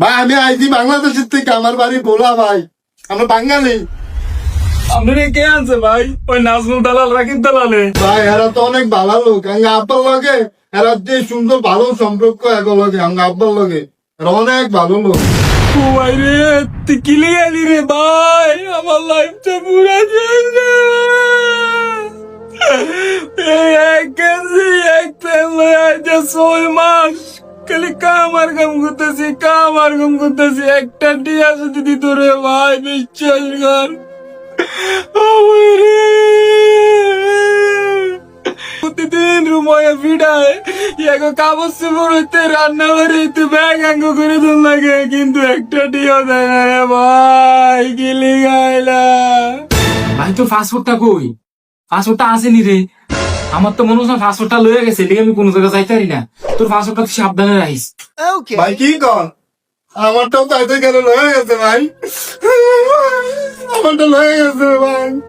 ভাই আমি আইছি বাংলাদেশের থেকে, আমার বাড়ি ভোলা ভাই, আমরা বাঙালি। আপনার কে আনছে ভাই? ওই নাজমুল দালাল, রাকিব দালালে? ভাই এরা তো অনেক ভালো লোক, আঙ্গা আব্বার লগে এরা যে সুন্দর ভালো সম্পর্ক এগো লগে আঙ্গা আব্বার লগে, এরা অনেক ভালো লোক। ও ভাই রে, তুই কি লিগে এলি রে ভাই? আমার লাইফটা পুরা শেষ রে ভাই। এই এক কেজি এক তেল লয়ে আইছে 6 মাস, খালি কামার কাম করতেছি, একটা টিয়া যদি দিত রে ভাই, বিশ্বাস কর। ও ভাই রে, প্রতিদিন রুময়ে ফিডায় এগো কাগজ চোপড় হইতে, রান্না করে হইতে, ব্যাগ আঙ্গ করে দোল লাগে, কিন্তু একটা টিয়া দেয় না রে ভাই। গিলি গাইলা ভাই, তোর পাসপোর্টটা কই? পাসপোর্টটা আসেনি রে। আমার তো মনে হচ্ছে পাসপোর্টটা লয়ে গেছে, লিগে আমি কোনো জায়গায় যাইতে পারি না। তোর পাসপোর্টটা তুই সাবধানে রাখিস। ভাই কি কর, আমারটাও তাইতে গেলে লয়ে গেছে ভাই, আমারটা লয়ে গেছে ভাই।